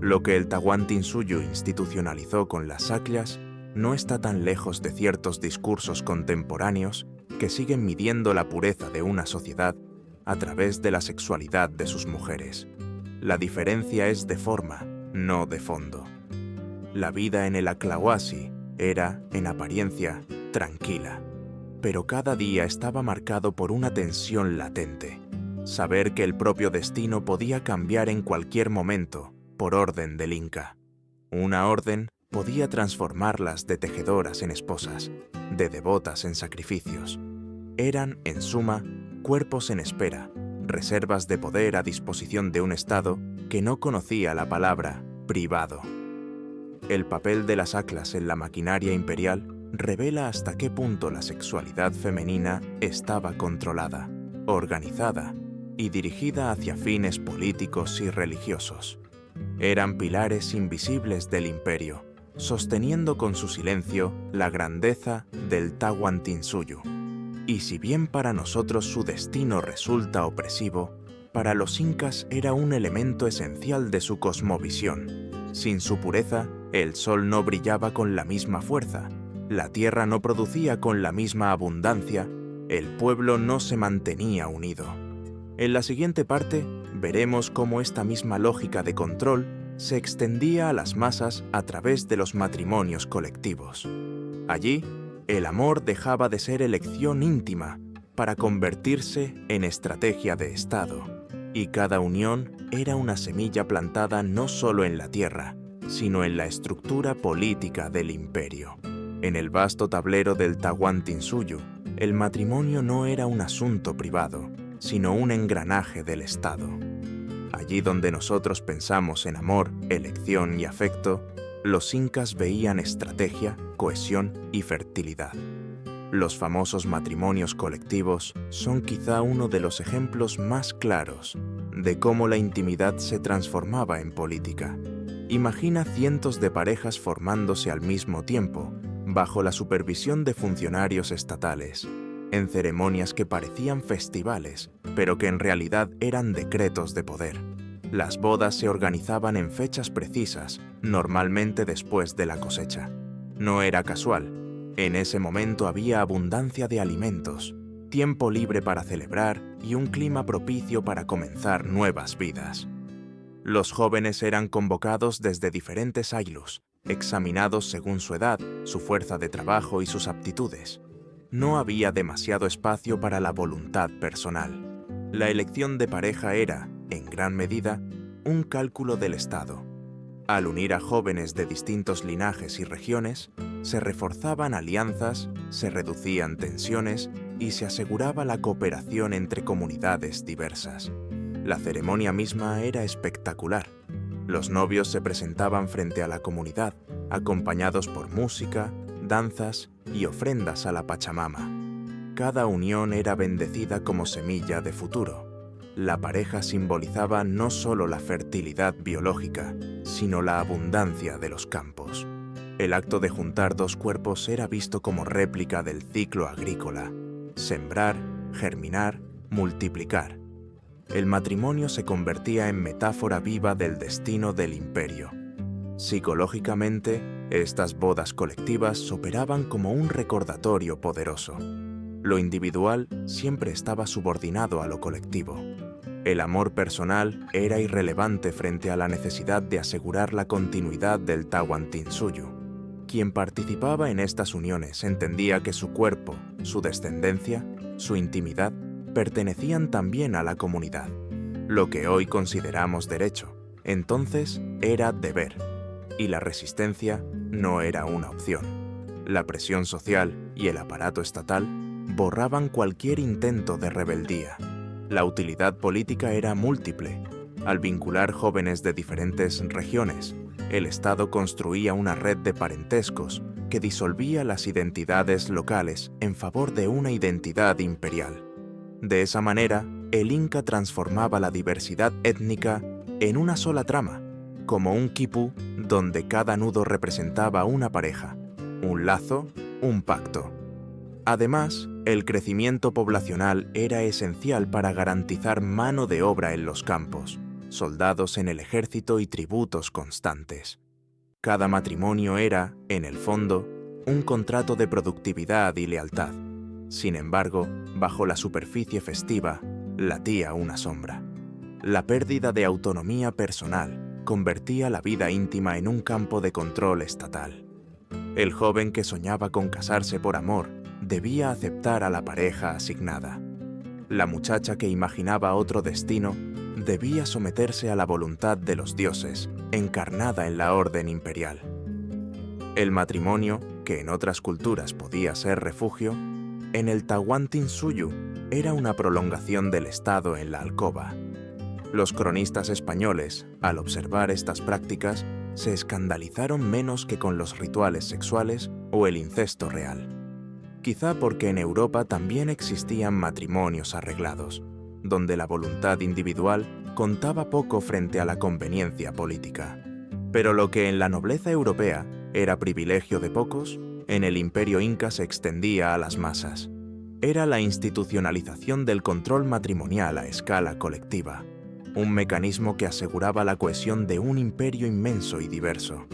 Lo que el Tahuantinsuyo institucionalizó con las Aclas no está tan lejos de ciertos discursos contemporáneos que siguen midiendo la pureza de una sociedad a través de la sexualidad de sus mujeres. La diferencia es de forma, no de fondo. La vida en el Aclahuasi era, en apariencia, tranquila, pero cada día estaba marcado por una tensión latente. Saber que el propio destino podía cambiar en cualquier momento por orden del Inca. Una orden podía transformarlas de tejedoras en esposas, de devotas en sacrificios. Eran, en suma, cuerpos en espera, reservas de poder a disposición de un Estado que no conocía la palabra privado. El papel de las Aclas en la maquinaria imperial revela hasta qué punto la sexualidad femenina estaba controlada, organizada y dirigida hacia fines políticos y religiosos. Eran pilares invisibles del imperio, sosteniendo con su silencio la grandeza del Tahuantinsuyo. Y si bien para nosotros su destino resulta opresivo, para los incas era un elemento esencial de su cosmovisión. Sin su pureza, el sol no brillaba con la misma fuerza, la tierra no producía con la misma abundancia, el pueblo no se mantenía unido. En la siguiente parte, veremos cómo esta misma lógica de control se extendía a las masas a través de los matrimonios colectivos. Allí, el amor dejaba de ser elección íntima para convertirse en estrategia de Estado, y cada unión era una semilla plantada no solo en la tierra, sino en la estructura política del imperio. En el vasto tablero del Tahuantinsuyo, el matrimonio no era un asunto privado, sino un engranaje del Estado. Allí donde nosotros pensamos en amor, elección y afecto, los incas veían estrategia, cohesión y fertilidad. Los famosos matrimonios colectivos son quizá uno de los ejemplos más claros de cómo la intimidad se transformaba en política. Imagina cientos de parejas formándose al mismo tiempo, bajo la supervisión de funcionarios estatales, en ceremonias que parecían festivales, pero que en realidad eran decretos de poder. Las bodas se organizaban en fechas precisas, normalmente después de la cosecha. No era casual. En ese momento había abundancia de alimentos, tiempo libre para celebrar y un clima propicio para comenzar nuevas vidas. Los jóvenes eran convocados desde diferentes aylus, examinados según su edad, su fuerza de trabajo y sus aptitudes. No había demasiado espacio para la voluntad personal. La elección de pareja era, en gran medida, un cálculo del Estado. Al unir a jóvenes de distintos linajes y regiones, se reforzaban alianzas, se reducían tensiones y se aseguraba la cooperación entre comunidades diversas. La ceremonia misma era espectacular. Los novios se presentaban frente a la comunidad, acompañados por música, danzas y ofrendas a la Pachamama. Cada unión era bendecida como semilla de futuro. La pareja simbolizaba no solo la fertilidad biológica, sino la abundancia de los campos. El acto de juntar dos cuerpos era visto como réplica del ciclo agrícola: sembrar, germinar, multiplicar. El matrimonio se convertía en metáfora viva del destino del imperio. Psicológicamente, estas bodas colectivas operaban como un recordatorio poderoso. Lo individual siempre estaba subordinado a lo colectivo. El amor personal era irrelevante frente a la necesidad de asegurar la continuidad del Tahuantinsuyo. Quien participaba en estas uniones entendía que su cuerpo, su descendencia, su intimidad, pertenecían también a la comunidad. Lo que hoy consideramos derecho, entonces era deber, y la resistencia no era una opción. La presión social y el aparato estatal borraban cualquier intento de rebeldía. La utilidad política era múltiple. Al vincular jóvenes de diferentes regiones, el Estado construía una red de parentescos que disolvía las identidades locales en favor de una identidad imperial. De esa manera, el Inca transformaba la diversidad étnica en una sola trama, como un quipú donde cada nudo representaba una pareja, un lazo, un pacto. Además, el crecimiento poblacional era esencial para garantizar mano de obra en los campos, soldados en el ejército y tributos constantes. Cada matrimonio era, en el fondo, un contrato de productividad y lealtad. Sin embargo, bajo la superficie festiva, latía una sombra. La pérdida de autonomía personal convertía la vida íntima en un campo de control estatal. El joven que soñaba con casarse por amor debía aceptar a la pareja asignada. La muchacha que imaginaba otro destino debía someterse a la voluntad de los dioses, encarnada en la orden imperial. El matrimonio, que en otras culturas podía ser refugio, en el Tahuantinsuyo era una prolongación del Estado en la alcoba. Los cronistas españoles, al observar estas prácticas, se escandalizaron menos que con los rituales sexuales o el incesto real. Quizá porque en Europa también existían matrimonios arreglados, donde la voluntad individual contaba poco frente a la conveniencia política. Pero lo que en la nobleza europea era privilegio de pocos, en el imperio inca se extendía a las masas. Era la institucionalización del control matrimonial a escala colectiva, un mecanismo que aseguraba la cohesión de un imperio inmenso y diverso.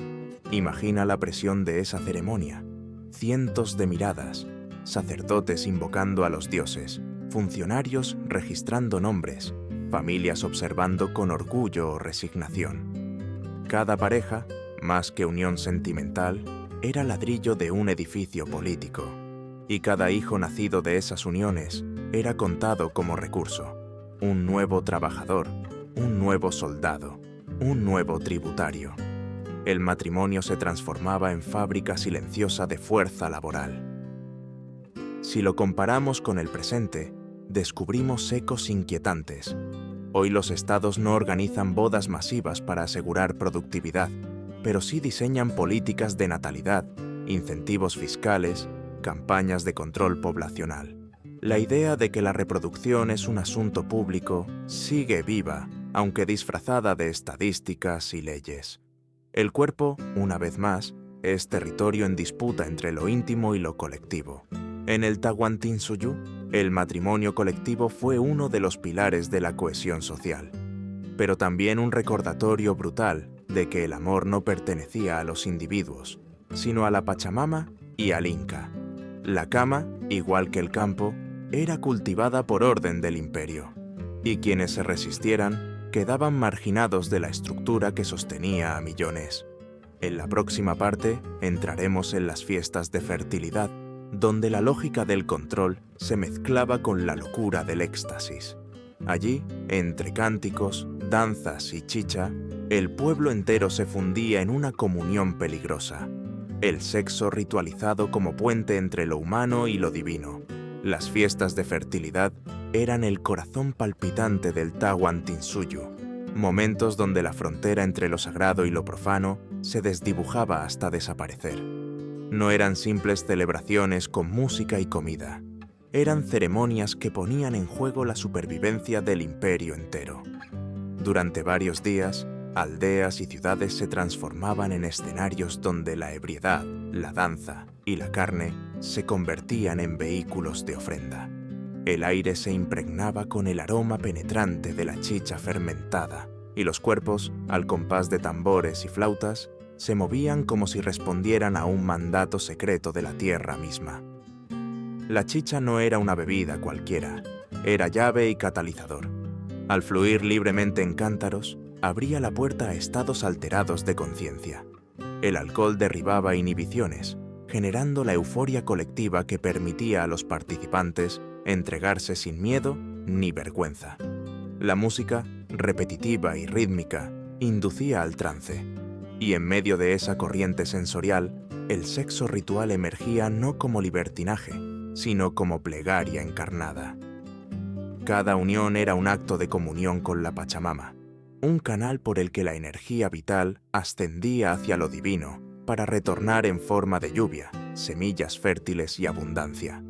Imagina la presión de esa ceremonia: cientos de miradas, sacerdotes invocando a los dioses, funcionarios registrando nombres, familias observando con orgullo o resignación. Cada pareja, más que unión sentimental, era ladrillo de un edificio político, y cada hijo nacido de esas uniones era contado como recurso, un nuevo trabajador, un nuevo soldado, un nuevo tributario. el matrimonio se transformaba en fábrica silenciosa de fuerza laboral. Si lo comparamos con el presente, descubrimos ecos inquietantes. Hoy los estados no organizan bodas masivas para asegurar productividad, pero sí diseñan políticas de natalidad, incentivos fiscales, campañas de control poblacional. La idea de que la reproducción es un asunto público sigue viva, aunque disfrazada de estadísticas y leyes. El cuerpo, una vez más, es territorio en disputa entre lo íntimo y lo colectivo. En el Tahuantinsuyo, el matrimonio colectivo fue uno de los pilares de la cohesión social, pero también un recordatorio brutal de que el amor no pertenecía a los individuos, sino a la Pachamama y al Inca. La cama, igual que el campo, era cultivada por orden del imperio, y quienes se resistieran quedaban marginados de la estructura que sostenía a millones. En la próxima parte entraremos en las fiestas de fertilidad, donde la lógica del control se mezclaba con la locura del éxtasis. Allí, entre cánticos, danzas y chicha, el pueblo entero se fundía en una comunión peligrosa. El sexo ritualizado como puente entre lo humano y lo divino. Las fiestas de fertilidad eran el corazón palpitante del Tahuantinsuyo, momentos donde la frontera entre lo sagrado y lo profano se desdibujaba hasta desaparecer. No eran simples celebraciones con música y comida. Eran ceremonias que ponían en juego la supervivencia del imperio entero. Durante varios días, aldeas y ciudades se transformaban en escenarios donde la ebriedad, la danza y la carne se convertían en vehículos de ofrenda. El aire se impregnaba con el aroma penetrante de la chicha fermentada, y los cuerpos, al compás de tambores y flautas, se movían como si respondieran a un mandato secreto de la tierra misma. La chicha no era una bebida cualquiera, era llave y catalizador. Al fluir libremente en cántaros, abría la puerta a estados alterados de conciencia. El alcohol derribaba inhibiciones, generando la euforia colectiva que permitía a los participantes entregarse sin miedo ni vergüenza. La música, repetitiva y rítmica, inducía al trance, y en medio de esa corriente sensorial, el sexo ritual emergía no como libertinaje, sino como plegaria encarnada. Cada unión era un acto de comunión con la Pachamama, un canal por el que la energía vital ascendía hacia lo divino para retornar en forma de lluvia, semillas fértiles y abundancia.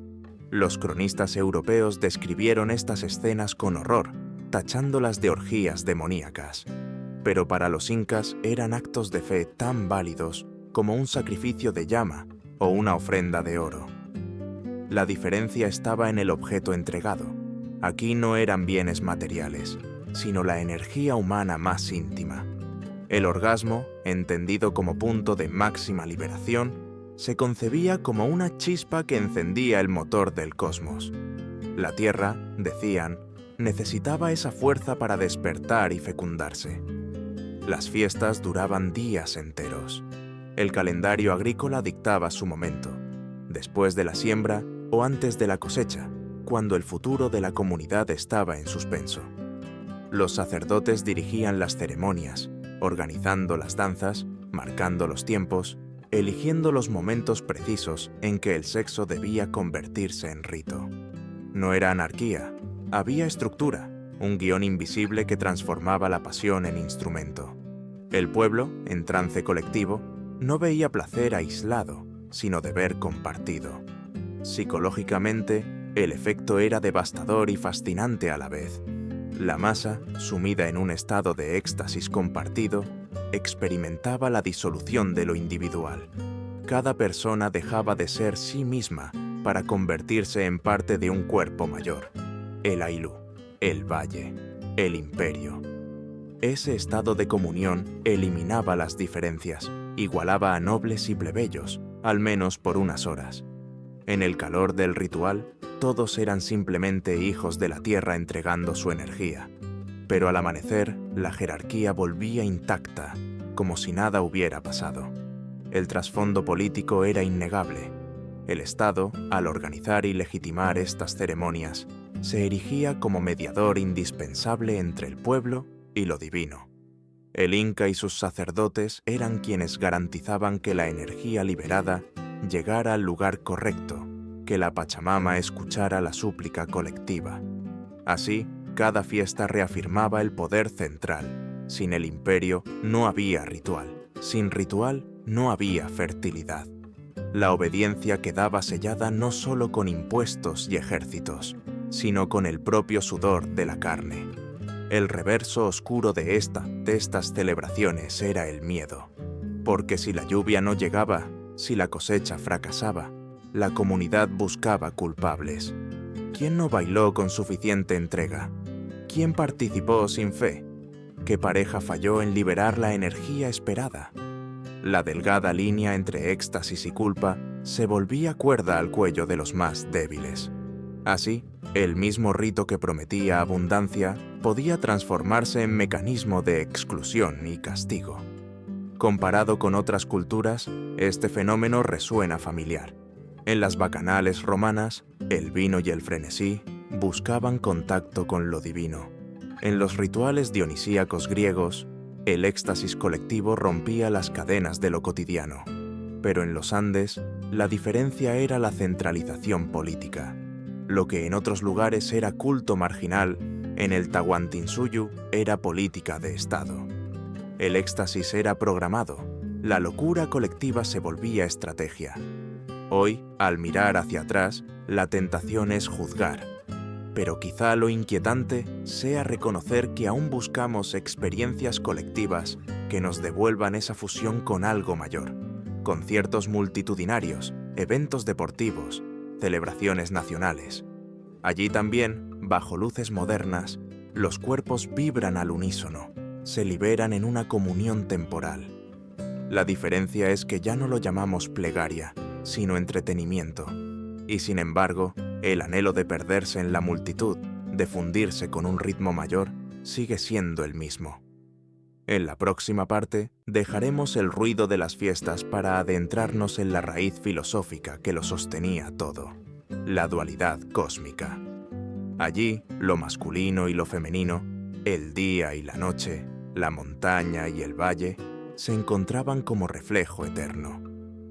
Los cronistas europeos describieron estas escenas con horror, tachándolas de orgías demoníacas. Pero para los incas eran actos de fe tan válidos como un sacrificio de llama o una ofrenda de oro. La diferencia estaba en el objeto entregado. Aquí no eran bienes materiales, sino la energía humana más íntima. El orgasmo, entendido como punto de máxima liberación, se concebía como una chispa que encendía el motor del cosmos. La Tierra, decían, necesitaba esa fuerza para despertar y fecundarse. Las fiestas duraban días enteros. El calendario agrícola dictaba su momento, después de la siembra o antes de la cosecha, cuando el futuro de la comunidad estaba en suspenso. Los sacerdotes dirigían las ceremonias, organizando las danzas, marcando los tiempos, eligiendo los momentos precisos en que el sexo debía convertirse en rito. No era anarquía, había estructura, un guión invisible que transformaba la pasión en instrumento. El pueblo, en trance colectivo, no veía placer aislado, sino deber compartido. Psicológicamente, el efecto era devastador y fascinante a la vez. La masa, sumida en un estado de éxtasis compartido, experimentaba la disolución de lo individual. Cada persona dejaba de ser sí misma para convertirse en parte de un cuerpo mayor. El Aylú, el valle, el imperio. Ese estado de comunión eliminaba las diferencias, igualaba a nobles y plebeyos, al menos por unas horas. En el calor del ritual, todos eran simplemente hijos de la tierra entregando su energía. Pero al amanecer, la jerarquía volvía intacta, como si nada hubiera pasado. El trasfondo político era innegable. El Estado, al organizar y legitimar estas ceremonias, se erigía como mediador indispensable entre el pueblo y lo divino. El Inca y sus sacerdotes eran quienes garantizaban que la energía liberada llegara al lugar correcto, que la Pachamama escuchara la súplica colectiva. Así, cada fiesta reafirmaba el poder central. Sin el imperio no había ritual. Sin ritual no había fertilidad. La obediencia quedaba sellada no solo con impuestos y ejércitos, sino con el propio sudor de la carne. El reverso oscuro de estas celebraciones era el miedo. Porque si la lluvia no llegaba, si la cosecha fracasaba, la comunidad buscaba culpables. ¿Quién no bailó con suficiente entrega? ¿Quién participó sin fe? ¿Qué pareja falló en liberar la energía esperada? La delgada línea entre éxtasis y culpa se volvía cuerda al cuello de los más débiles. Así, el mismo rito que prometía abundancia podía transformarse en mecanismo de exclusión y castigo. Comparado con otras culturas, este fenómeno resuena familiar. En las bacanales romanas, el vino y el frenesí buscaban contacto con lo divino. En los rituales dionisíacos griegos, el éxtasis colectivo rompía las cadenas de lo cotidiano. Pero en los Andes, la diferencia era la centralización política. Lo que en otros lugares era culto marginal, en el Tahuantinsuyo era política de Estado. El éxtasis era programado, la locura colectiva se volvía estrategia. Hoy, al mirar hacia atrás, la tentación es juzgar. Pero quizá lo inquietante sea reconocer que aún buscamos experiencias colectivas que nos devuelvan esa fusión con algo mayor. Conciertos multitudinarios, eventos deportivos, celebraciones nacionales. Allí también, bajo luces modernas, los cuerpos vibran al unísono, se liberan en una comunión temporal. La diferencia es que ya no lo llamamos plegaria, sino entretenimiento. Y sin embargo, el anhelo de perderse en la multitud, de fundirse con un ritmo mayor, sigue siendo el mismo. En la próxima parte, dejaremos el ruido de las fiestas para adentrarnos en la raíz filosófica que lo sostenía todo, la dualidad cósmica. Allí, lo masculino y lo femenino, el día y la noche, la montaña y el valle, se encontraban como reflejo eterno.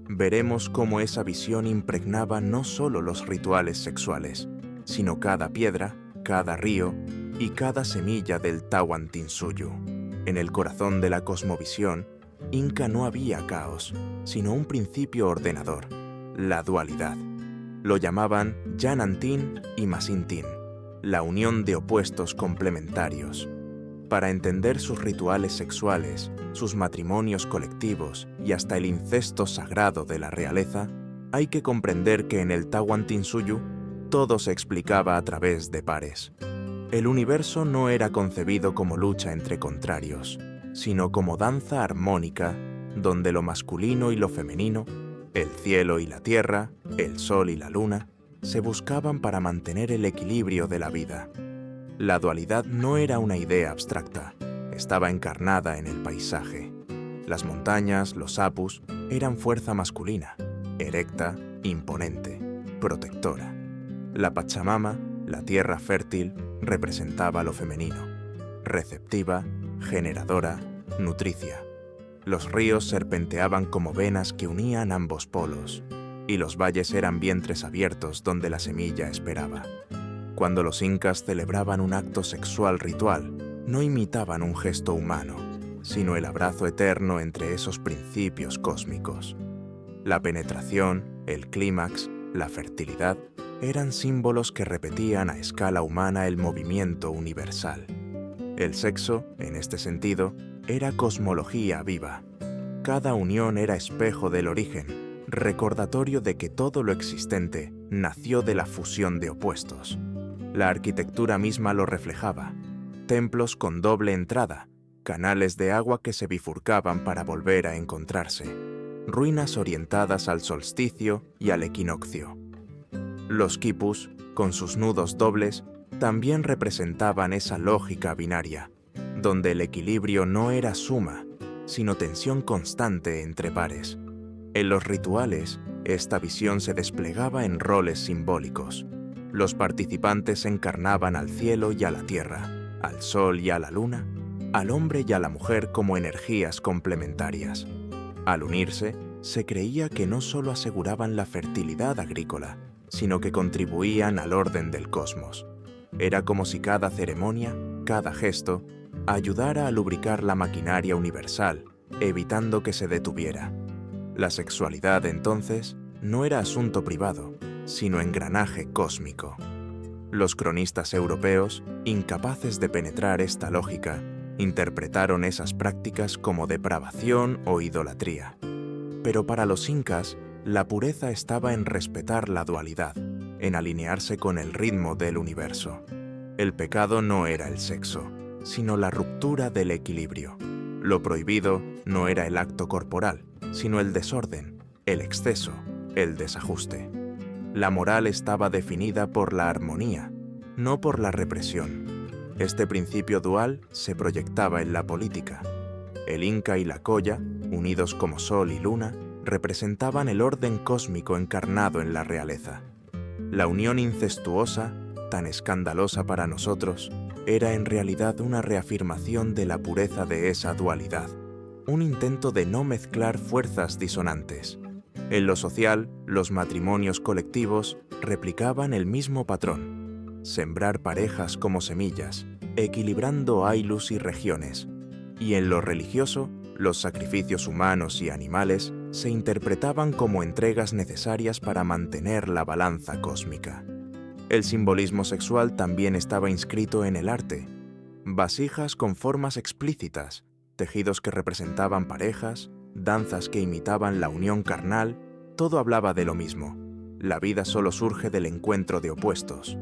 Veremos cómo esa visión impregnaba no solo los rituales sexuales, sino cada piedra, cada río y cada semilla del Tahuantinsuyo. En el corazón de la cosmovisión, Inca no había caos, sino un principio ordenador, la dualidad. Lo llamaban Yanantín y Masintín, la unión de opuestos complementarios. Para entender sus rituales sexuales, sus matrimonios colectivos y hasta el incesto sagrado de la realeza, hay que comprender que en el Tahuantinsuyo todo se explicaba a través de pares. El universo no era concebido como lucha entre contrarios, sino como danza armónica, donde lo masculino y lo femenino, el cielo y la tierra, el sol y la luna, se buscaban para mantener el equilibrio de la vida. La dualidad no era una idea abstracta, estaba encarnada en el paisaje. Las montañas, los apus, eran fuerza masculina, erecta, imponente, protectora. La Pachamama, la tierra fértil, representaba lo femenino, receptiva, generadora, nutricia. Los ríos serpenteaban como venas que unían ambos polos, y los valles eran vientres abiertos donde la semilla esperaba. Cuando los incas celebraban un acto sexual ritual, no imitaban un gesto humano, sino el abrazo eterno entre esos principios cósmicos. La penetración, el clímax, la fertilidad, eran símbolos que repetían a escala humana el movimiento universal. El sexo, en este sentido, era cosmología viva. Cada unión era espejo del origen, recordatorio de que todo lo existente nació de la fusión de opuestos. La arquitectura misma lo reflejaba. Templos con doble entrada, canales de agua que se bifurcaban para volver a encontrarse, ruinas orientadas al solsticio y al equinoccio. Los quipus, con sus nudos dobles, también representaban esa lógica binaria, donde el equilibrio no era suma, sino tensión constante entre pares. En los rituales, esta visión se desplegaba en roles simbólicos. Los participantes encarnaban al cielo y a la tierra, al sol y a la luna, al hombre y a la mujer como energías complementarias. Al unirse, se creía que no solo aseguraban la fertilidad agrícola, sino que contribuían al orden del cosmos. Era como si cada ceremonia, cada gesto, ayudara a lubricar la maquinaria universal, evitando que se detuviera. La sexualidad, entonces, no era asunto privado, sino engranaje cósmico. Los cronistas europeos, incapaces de penetrar esta lógica, interpretaron esas prácticas como depravación o idolatría. Pero para los incas, la pureza estaba en respetar la dualidad, en alinearse con el ritmo del universo. El pecado no era el sexo, sino la ruptura del equilibrio. Lo prohibido no era el acto corporal, sino el desorden, el exceso, el desajuste. La moral estaba definida por la armonía, no por la represión. Este principio dual se proyectaba en la política. El Inca y la Colla, unidos como sol y luna, representaban el orden cósmico encarnado en la realeza. La unión incestuosa, tan escandalosa para nosotros, era en realidad una reafirmación de la pureza de esa dualidad, un intento de no mezclar fuerzas disonantes. En lo social, los matrimonios colectivos replicaban el mismo patrón: sembrar parejas como semillas, equilibrando ailus y regiones. Y en lo religioso, los sacrificios humanos y animales se interpretaban como entregas necesarias para mantener la balanza cósmica. El simbolismo sexual también estaba inscrito en el arte. Vasijas con formas explícitas, tejidos que representaban parejas, danzas que imitaban la unión carnal, todo hablaba de lo mismo. La vida solo surge del encuentro de opuestos.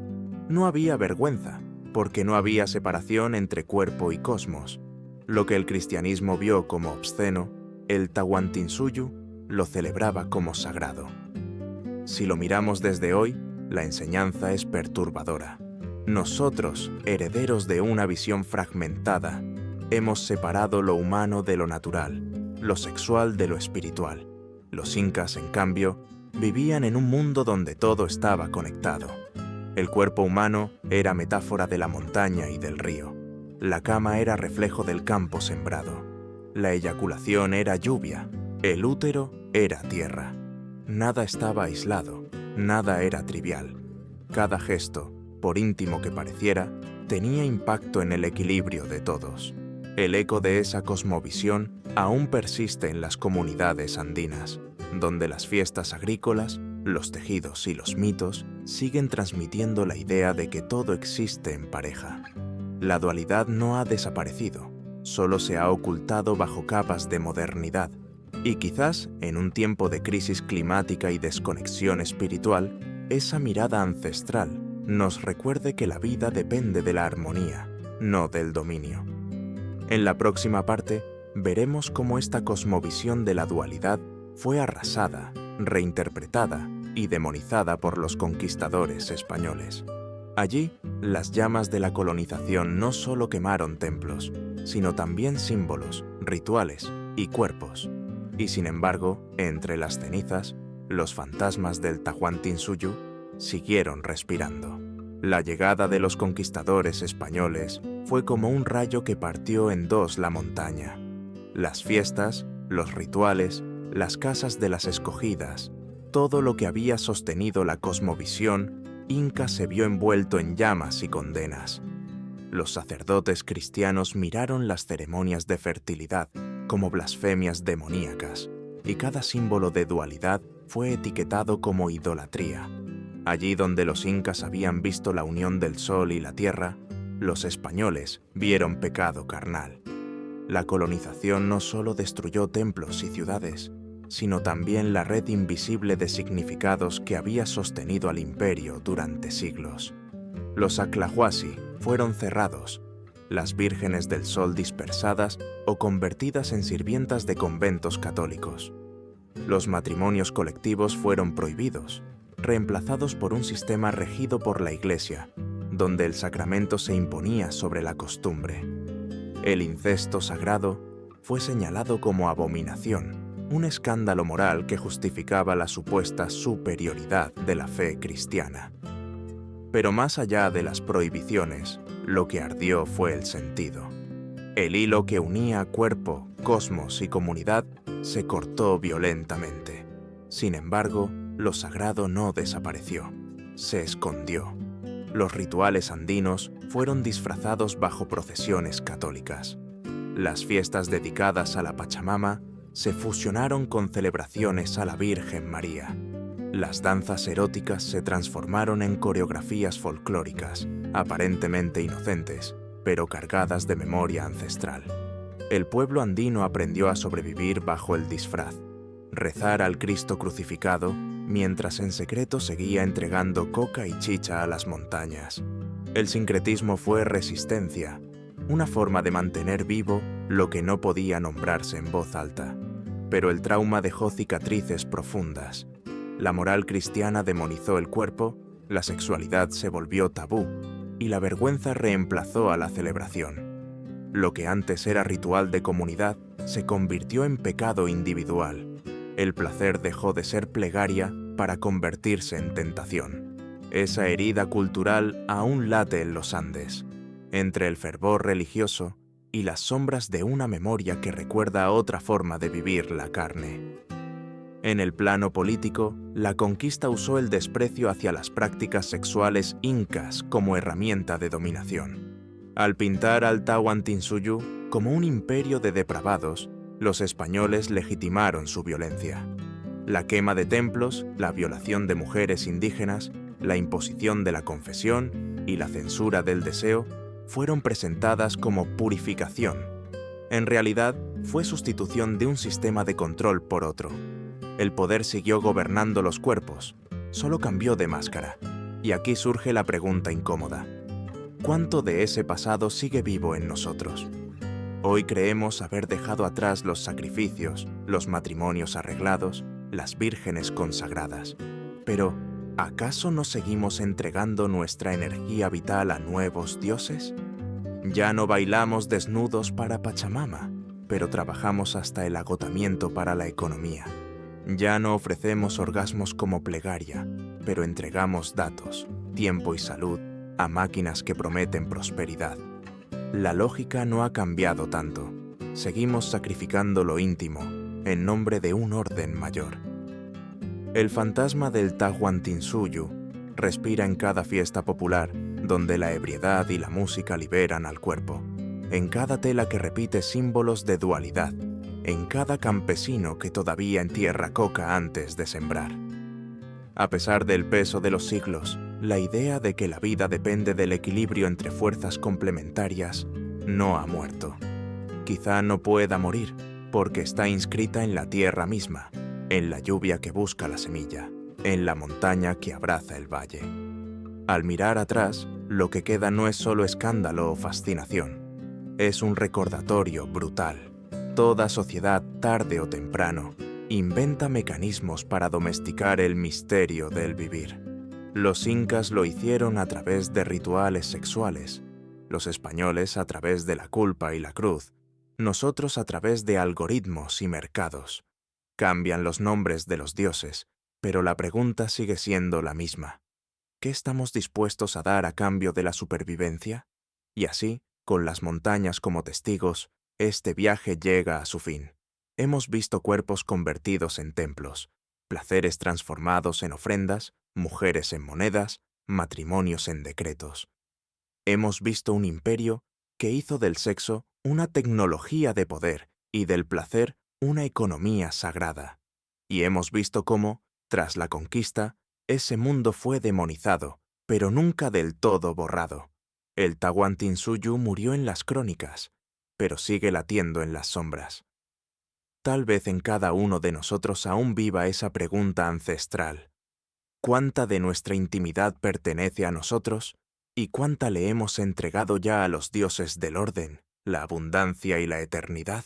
No había vergüenza, porque no había separación entre cuerpo y cosmos. Lo que el cristianismo vio como obsceno, el Tahuantinsuyu lo celebraba como sagrado. Si lo miramos desde hoy, la enseñanza es perturbadora. Nosotros, herederos de una visión fragmentada, hemos separado lo humano de lo natural, lo sexual de lo espiritual. Los incas, en cambio, vivían en un mundo donde todo estaba conectado. El cuerpo humano era metáfora de la montaña y del río. La cama era reflejo del campo sembrado. La eyaculación era lluvia. El útero era tierra. Nada estaba aislado, nada era trivial. Cada gesto, por íntimo que pareciera, tenía impacto en el equilibrio de todos. El eco de esa cosmovisión aún persiste en las comunidades andinas, donde las fiestas agrícolas, los tejidos y los mitos siguen transmitiendo la idea de que todo existe en pareja. La dualidad no ha desaparecido, solo se ha ocultado bajo capas de modernidad. Y quizás, en un tiempo de crisis climática y desconexión espiritual, esa mirada ancestral nos recuerde que la vida depende de la armonía, no del dominio. En la próxima parte, veremos cómo esta cosmovisión de la dualidad fue arrasada, reinterpretada y demonizada por los conquistadores españoles. Allí, las llamas de la colonización no solo quemaron templos, sino también símbolos, rituales y cuerpos. Y sin embargo, entre las cenizas, los fantasmas del Tahuantinsuyu siguieron respirando. La llegada de los conquistadores españoles fue como un rayo que partió en dos la montaña. Las fiestas, los rituales, las casas de las escogidas, todo lo que había sostenido la cosmovisión inca se vio envuelto en llamas y condenas. Los sacerdotes cristianos miraron las ceremonias de fertilidad como blasfemias demoníacas, y cada símbolo de dualidad fue etiquetado como idolatría. Allí donde los incas habían visto la unión del sol y la tierra, los españoles vieron pecado carnal. La colonización no solo destruyó templos y ciudades, sino también la red invisible de significados que había sostenido al imperio durante siglos. Los Aclahuasi fueron cerrados, las vírgenes del sol dispersadas o convertidas en sirvientas de conventos católicos. Los matrimonios colectivos fueron prohibidos, reemplazados por un sistema regido por la Iglesia, donde el sacramento se imponía sobre la costumbre. El incesto sagrado fue señalado como abominación, un escándalo moral que justificaba la supuesta superioridad de la fe cristiana. Pero más allá de las prohibiciones, lo que ardió fue el sentido. El hilo que unía cuerpo, cosmos y comunidad se cortó violentamente. Sin embargo, lo sagrado no desapareció, se escondió. Los rituales andinos fueron disfrazados bajo procesiones católicas. Las fiestas dedicadas a la Pachamama se fusionaron con celebraciones a la Virgen María. Las danzas eróticas se transformaron en coreografías folclóricas, aparentemente inocentes, pero cargadas de memoria ancestral. El pueblo andino aprendió a sobrevivir bajo el disfraz, rezar al Cristo crucificado, mientras en secreto seguía entregando coca y chicha a las montañas. El sincretismo fue resistencia, una forma de mantener vivo lo que no podía nombrarse en voz alta. Pero el trauma dejó cicatrices profundas. La moral cristiana demonizó el cuerpo, la sexualidad se volvió tabú y la vergüenza reemplazó a la celebración. Lo que antes era ritual de comunidad se convirtió en pecado individual. El placer dejó de ser plegaria para convertirse en tentación. Esa herida cultural aún late en los Andes, entre el fervor religioso y las sombras de una memoria que recuerda otra forma de vivir la carne. En el plano político, la conquista usó el desprecio hacia las prácticas sexuales incas como herramienta de dominación. Al pintar al Tahuantinsuyo como un imperio de depravados, los españoles legitimaron su violencia. La quema de templos, la violación de mujeres indígenas, la imposición de la confesión y la censura del deseo fueron presentadas como purificación. En realidad, fue sustitución de un sistema de control por otro. El poder siguió gobernando los cuerpos, solo cambió de máscara. Y aquí surge la pregunta incómoda. ¿Cuánto de ese pasado sigue vivo en nosotros? Hoy creemos haber dejado atrás los sacrificios, los matrimonios arreglados, las vírgenes consagradas. Pero, ¿acaso no seguimos entregando nuestra energía vital a nuevos dioses? Ya no bailamos desnudos para Pachamama, pero trabajamos hasta el agotamiento para la economía. Ya no ofrecemos orgasmos como plegaria, pero entregamos datos, tiempo y salud a máquinas que prometen prosperidad. La lógica no ha cambiado tanto. Seguimos sacrificando lo íntimo en nombre de un orden mayor. El fantasma del Tahuantinsuyo respira en cada fiesta popular donde la ebriedad y la música liberan al cuerpo, en cada tela que repite símbolos de dualidad, en cada campesino que todavía entierra coca antes de sembrar. A pesar del peso de los siglos, la idea de que la vida depende del equilibrio entre fuerzas complementarias no ha muerto. Quizá no pueda morir, porque está inscrita en la tierra misma, en la lluvia que busca la semilla, en la montaña que abraza el valle. Al mirar atrás, lo que queda no es solo escándalo o fascinación, es un recordatorio brutal. Toda sociedad, tarde o temprano, inventa mecanismos para domesticar el misterio del vivir. Los incas lo hicieron a través de rituales sexuales, los españoles a través de la culpa y la cruz, nosotros a través de algoritmos y mercados. Cambian los nombres de los dioses, pero la pregunta sigue siendo la misma. ¿Qué estamos dispuestos a dar a cambio de la supervivencia? Y así, con las montañas como testigos, este viaje llega a su fin. Hemos visto cuerpos convertidos en templos, placeres transformados en ofrendas, mujeres en monedas, matrimonios en decretos. Hemos visto un imperio que hizo del sexo una tecnología de poder y del placer una economía sagrada. Y hemos visto cómo, tras la conquista, ese mundo fue demonizado, pero nunca del todo borrado. El Tahuantinsuyo murió en las crónicas, pero sigue latiendo en las sombras. Tal vez en cada uno de nosotros aún viva esa pregunta ancestral. ¿Cuánta de nuestra intimidad pertenece a nosotros y cuánta le hemos entregado ya a los dioses del orden, la abundancia y la eternidad?